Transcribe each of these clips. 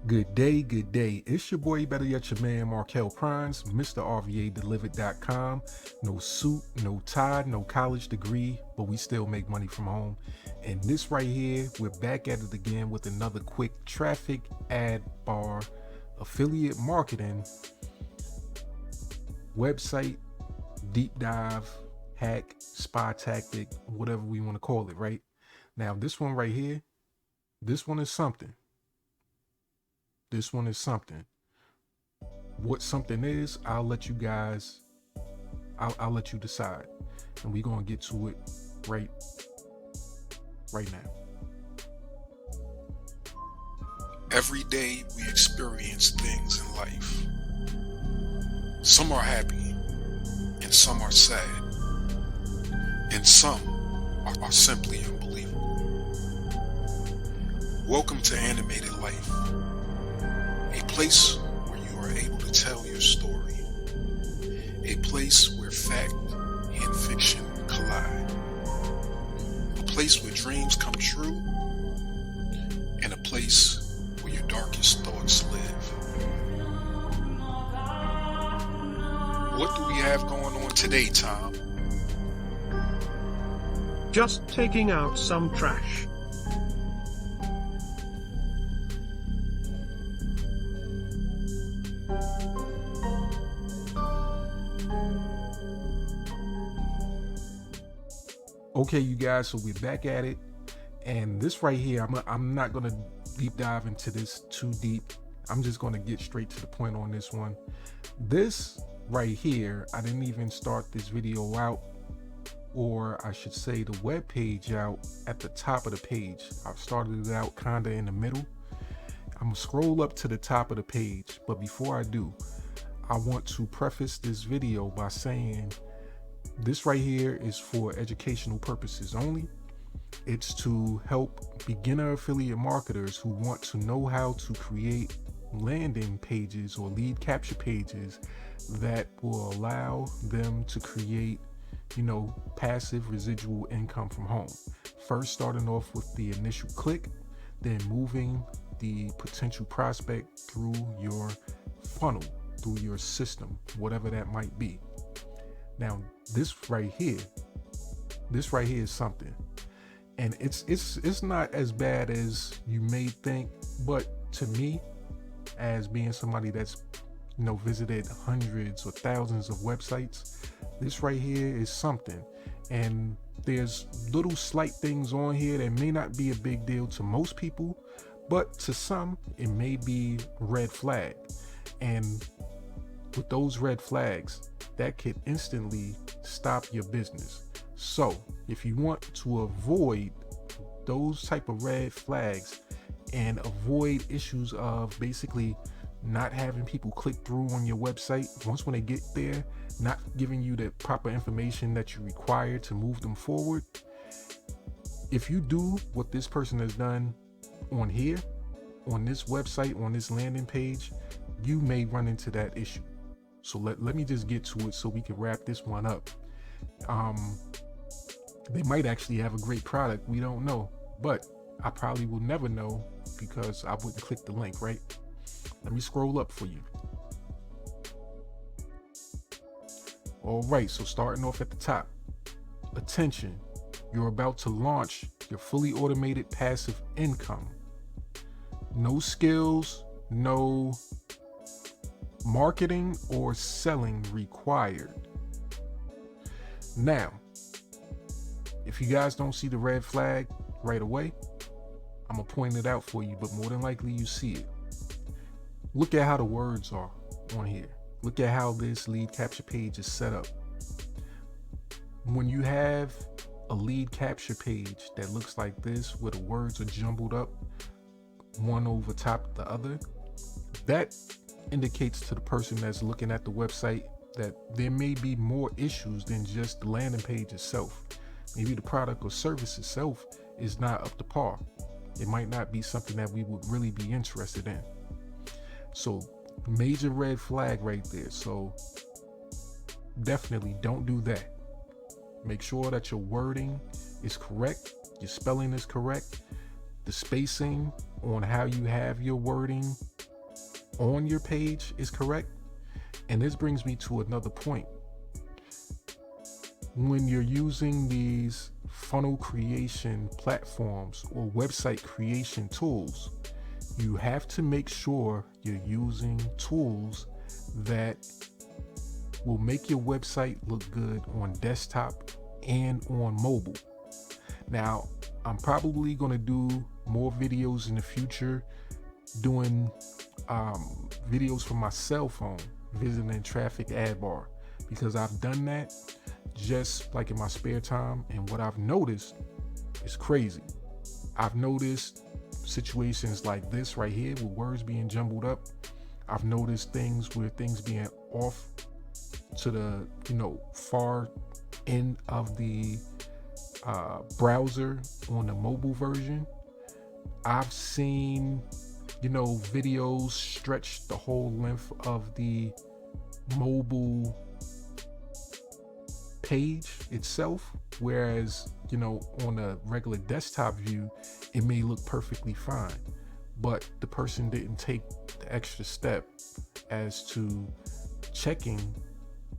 Good day, good day. It's your boy, better yet your man, MARKELPRINES, MrRVADelivered.com. No suit, no tie, no college degree, but we still make money from home. And this right here, we're back at it again with another quick traffic ad bar affiliate marketing website deep dive hack, spy tactic, whatever we want to call it, right? Now, this one right here, this one is something. This one is something. What something is, I'll let you guys, I'll let you decide. And we're going to get to it right now. Every day we experience things in life. Some are happy, and some are sad, and some are simply unbelievable. Welcome to Animated Life, a place where you are able to tell your story, a place where fact and fiction collide, a place where dreams come true, and a place where your darkest thoughts live. What do we have going on today, Tom? Just taking out some trash. Okay, you guys, so we're back at it. And this right here, I'm not going to deep dive into this too deep. I'm just going to get straight to the point on this one. This right here, I didn't even start this video out, or I should say the web page out at the top of the page. I started it out kind of in the middle. I'm gonna scroll up to the top of the page, but before I do, I want to preface this video by saying this right here is for educational purposes only. It's to help beginner affiliate marketers who want to know how to create landing pages or lead capture pages that will allow them to create, passive residual income from home. First, starting off with the initial click, then moving the potential prospect through your funnel, through your system, whatever that might be. Now, this right here is something, and it's not as bad as you may think, but to me, as being somebody that's visited hundreds or thousands of websites, this right here is something. And there's little slight things on here that may not be a big deal to most people, but to some it may be red flag. And with those red flags, that could instantly stop your business. So if you want to avoid those type of red flags and avoid issues of basically not having people click through on your website, once when they get there, not giving you the proper information that you require to move them forward, if you do what this person has done on here, on this website, on this landing page, you may run into that issue. So let me just get to it so we can wrap this one up. They might actually have a great product, we don't know, but I probably will never know because I wouldn't click the link, right? Let me scroll up for you. All right, so starting off at the top. Attention, you're about to launch your fully automated passive income. No skills, no marketing or selling required. Now, if you guys don't see the red flag right away, I'm gonna point it out for you, but more than likely you see it. Look at how the words are on here. Look at how this lead capture page is set up. When you have a lead capture page that looks like this, where the words are jumbled up, one over top the other, that indicates to the person that's looking at the website that there may be more issues than just the landing page itself. Maybe the product or service itself is not up to par. It might not be something that we would really be interested in. So major red flag right there. So definitely don't do that. Make sure that your wording is correct, your spelling is correct, the spacing on how you have your wording on your page is correct. And this brings me to another point. When you're using these funnel creation platforms or website creation tools, you have to make sure you're using tools that will make your website look good on desktop and on mobile. Now, I'm probably going to do more videos in the future doing videos from my cell phone, visiting traffic ad bar, because I've done that just like in my spare time, and what I've noticed is crazy. I've noticed situations like this right here with words being jumbled up. I've noticed things where things being off to the far end of the browser on the mobile version. I've seen videos stretch the whole length of the mobile page itself, whereas on a regular desktop view it may look perfectly fine, but the person didn't take the extra step as to checking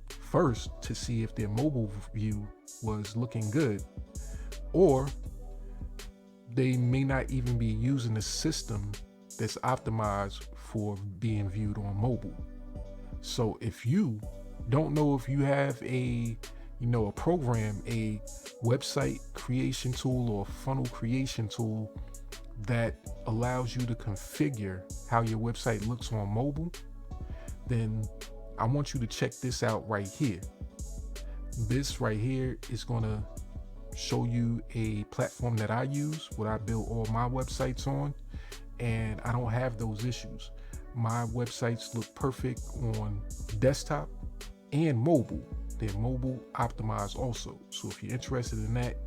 first to see if their mobile view was looking good, or they may not even be using a system that's optimized for being viewed on mobile. So if you don't know if you have a program, a website creation tool or funnel creation tool that allows you to configure how your website looks on mobile, then I want you to check this out right here. This right here is going to show you a platform that I use, what I build all my websites on, and I don't have those issues. My websites look perfect on desktop and mobile. They're mobile optimized also. So if you're interested in that,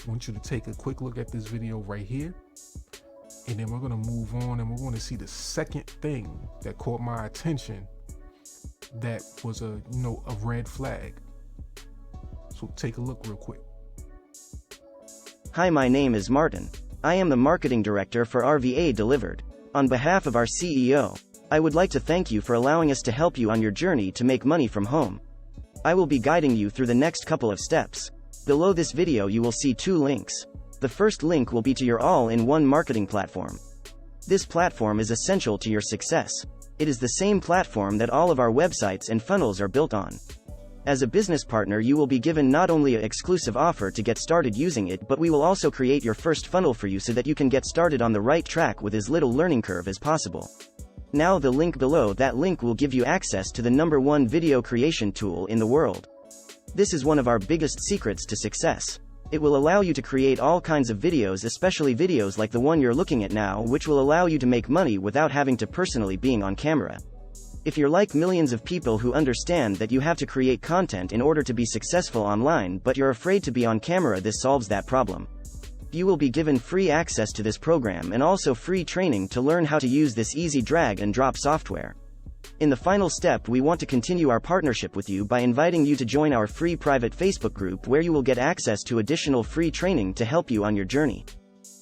I want you to take a quick look at this video right here, and then we're going to move on and we're going to see the second thing that caught my attention that was a red flag. So take a look real quick. Hi, my name is Martin. I am the marketing director for RVA Delivered. On behalf of our CEO, I would like to thank you for allowing us to help you on your journey to make money from home. I will be guiding you through the next couple of steps. Below this video you will see 2 links. The first link will be to your all-in-one marketing platform. This platform is essential to your success. It is the same platform that all of our websites and funnels are built on. As a business partner, you will be given not only an exclusive offer to get started using it, but we will also create your first funnel for you so that you can get started on the right track with as little learning curve as possible. Now the link below that link will give you access to the #1 video creation tool in the world. This is one of our biggest secrets to success. It will allow you to create all kinds of videos, especially videos like the one you're looking at now, which will allow you to make money without having to personally being on camera. If you're like millions of people who understand that you have to create content in order to be successful online, but you're afraid to be on camera, this solves that problem. You will be given free access to this program and also free training to learn how to use this easy drag and drop software. In the final step, we want to continue our partnership with you by inviting you to join our free private Facebook group, where you will get access to additional free training to help you on your journey.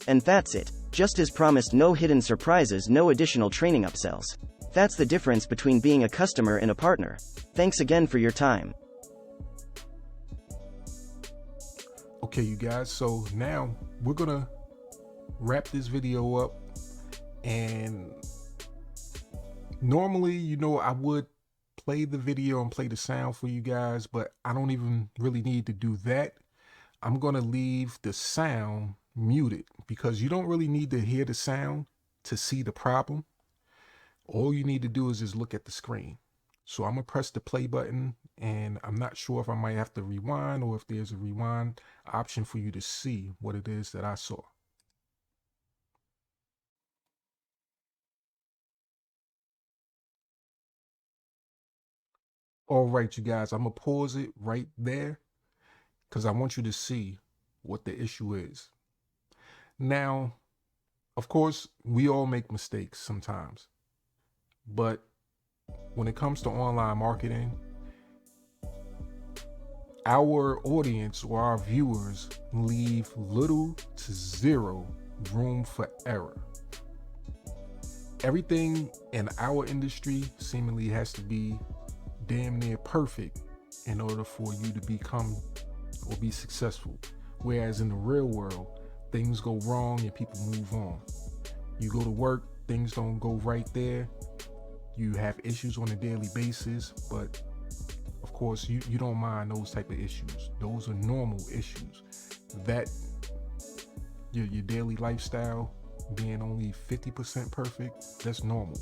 And that's it. Just as promised, no hidden surprises, no additional training upsells. That's the difference between being a customer and a partner. Thanks again for your time. Okay, you guys, so now we're gonna wrap this video up, and normally, I would play the video and play the sound for you guys, but I don't even really need to do that. I'm gonna leave the sound muted because you don't really need to hear the sound to see the problem. All you need to do is just look at the screen. So I'm gonna press the play button, and I'm not sure if I might have to rewind or if there's a rewind option for you to see what it is that I saw. All right, you guys, I'm gonna pause it right there because I want you to see what the issue is. Now, of course, we all make mistakes sometimes, but when it comes to online marketing, our audience or our viewers leave little to zero room for error. everything in our industry seemingly has to be damn near perfect in order for you to become or be successful. Whereas in the real world, things go wrong and people move on. You go to work, things don't go right there. You have issues on a daily basis, but of course you don't mind those type of issues. Those are normal issues. That your daily lifestyle being only 50% perfect, that's normal.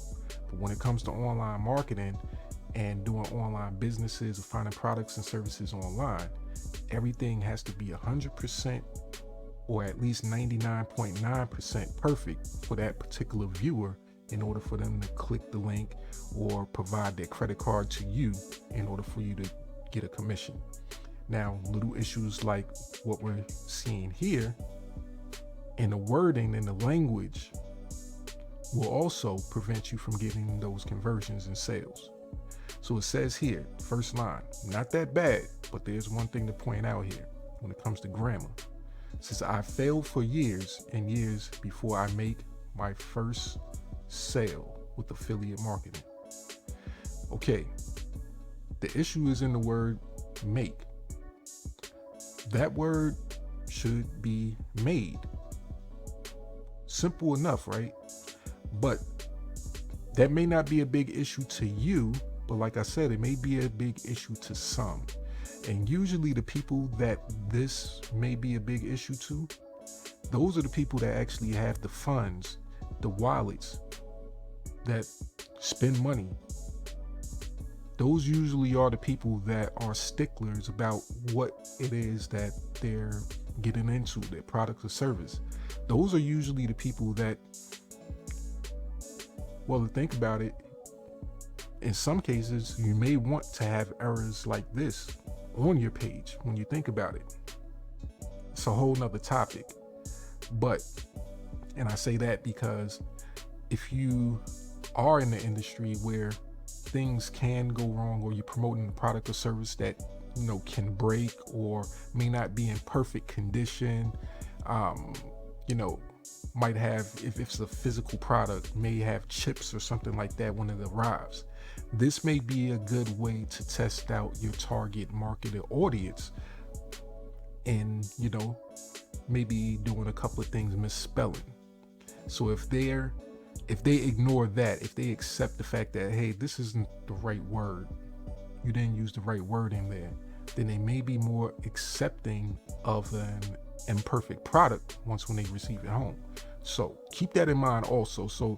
But when it comes to online marketing and doing online businesses or finding products and services online, everything has to be 100% or at least 99.9% perfect for that particular viewer in order for them to click the link or provide their credit card to you in order for you to get a commission. Now, little issues like what we're seeing here in the wording and the language will also prevent you from getting those conversions and sales. So it says here, first line, not that bad, but there's one thing to point out here when it comes to grammar. It says, I failed for years and years before I make my first sale with affiliate marketing. Okay, the issue is in the word make. That word should be made. Simple enough, right? But that may not be a big issue to you, but like I said, it may be a big issue to some. And usually the people that this may be a big issue to, those are the people that actually have the funds, the wallets, that spend money. Those usually are the people that are sticklers about what it is that they're getting into, their product or service. Those are usually the people that, well, to think about it, in some cases, you may want to have errors like this on your page when you think about it. It's a whole nother topic. But, and I say that because if you are in the industry where things can go wrong, or you're promoting a product or service that, you know, can break or may not be in perfect condition, you know, might have, if it's a physical product, may have chips or something like that when it arrives. This may be a good way to test out your target marketed audience and, you know, maybe doing a couple of things misspelling. So if they ignore that, if they accept the fact that, hey, this isn't the right word, you didn't use the right word in there, then they may be more accepting of an imperfect product when they receive it home. So keep that in mind also. So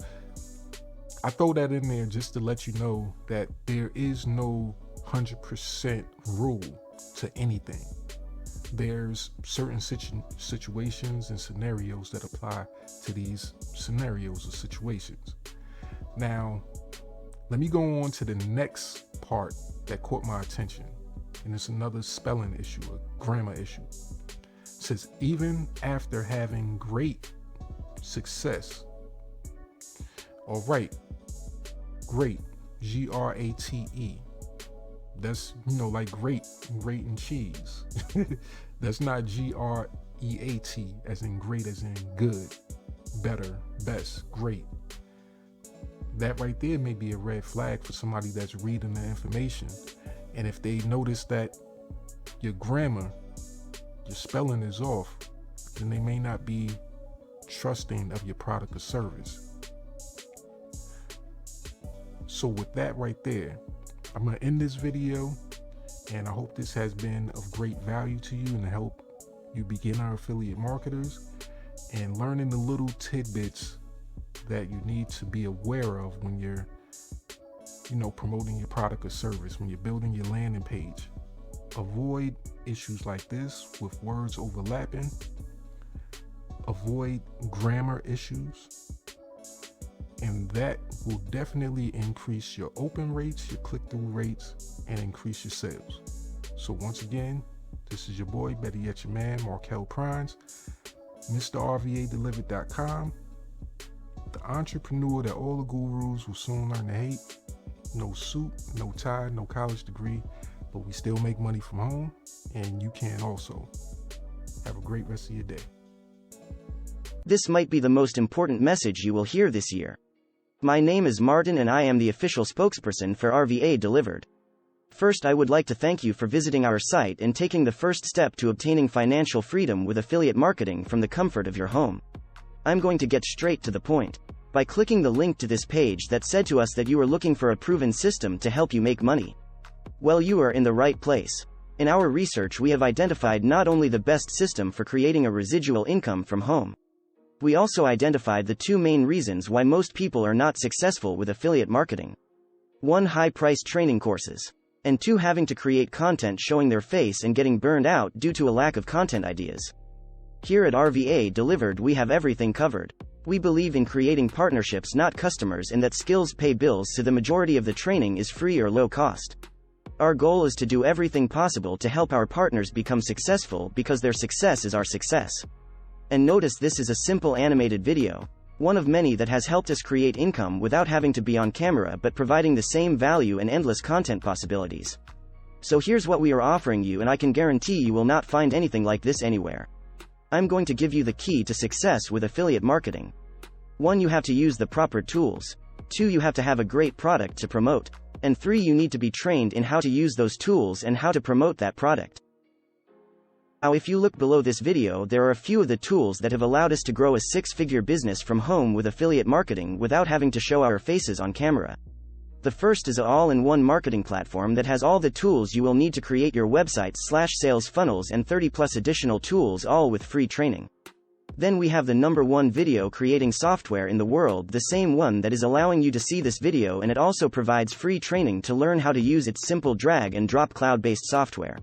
I throw that in there just to let you know that there is no 100% rule to anything. There's certain situations and scenarios that apply to these scenarios or situations. Now, let me go on to the next part that caught my attention. And it's another spelling issue, a grammar issue. It says, even after having great success. All right, great, G-R-A-T-E. That's, you know, like grating cheese. That's not G-R-E-A-T as in great, as in good, better, best, great. That right there may be a red flag for somebody that's reading the information. And if they notice that your grammar, your spelling is off, then they may not be trusting of your product or service. So with that right there, I'm going to end this video, and I hope this has been of great value to you and to help you beginner affiliate marketers and learning the little tidbits that you need to be aware of when you're, you know, promoting your product or service, when you're building your landing page. Avoid issues like this with words overlapping. Avoid grammar issues. And that will definitely increase your open rates, your click-through rates, and increase your sales. So once again, this is your boy, better yet your man, MARKELPRINES, MrRVADelivered.com, the entrepreneur that all the gurus will soon learn to hate. No suit, no tie, no college degree, but we still make money from home, and you can also. Have a great rest of your day. This might be the most important message you will hear this year. My name is Martin and I am the official spokesperson for RVA Delivered. First, I would like to thank you for visiting our site and taking the first step to obtaining financial freedom with affiliate marketing from the comfort of your home. I'm going to get straight to the point. By clicking the link to this page that said to us that you are looking for a proven system to help you make money. Well, you are in the right place. In our research, we have identified not only the best system for creating a residual income from home. We also identified the two main reasons why most people are not successful with affiliate marketing. 1. High-priced training courses. And 2. Having to create content showing their face and getting burned out due to a lack of content ideas. Here at RVA Delivered, we have everything covered. We believe in creating partnerships, not customers, and that skills pay bills, so the majority of the training is free or low cost. Our goal is to do everything possible to help our partners become successful because their success is our success. And notice this is a simple animated video, one of many that has helped us create income without having to be on camera but providing the same value and endless content possibilities. So here's what we are offering you, and I can guarantee you will not find anything like this anywhere. I'm going to give you the key to success with affiliate marketing. 1. You have to use the proper tools. 2. You have to have a great product to promote. And 3. You need to be trained in how to use those tools and how to promote that product. Now, if you look below this video, there are a few of the tools that have allowed us to grow a six-figure business from home with affiliate marketing without having to show our faces on camera. The first is an all-in-one marketing platform that has all the tools you will need to create your website/sales funnels and 30+ additional tools, all with free training. Then we have the #1 video creating software in the world, the same one that is allowing you to see this video, and it also provides free training to learn how to use its simple drag and drop cloud-based software.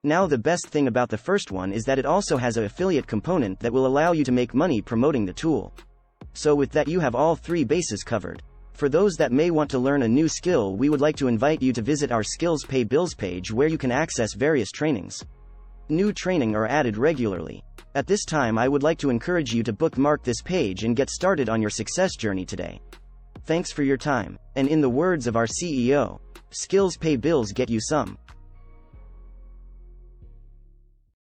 Now, the best thing about the first one is that it also has an affiliate component that will allow you to make money promoting the tool. So with that, you have all three bases covered. For those that may want to learn a new skill, we would like to invite you to visit our Skills Pay Bills page, where you can access various trainings. New training are added regularly. At this time, I would like to encourage you to bookmark this page and get started on your success journey today. Thanks for your time. And in the words of our CEO, skills pay bills, get you some.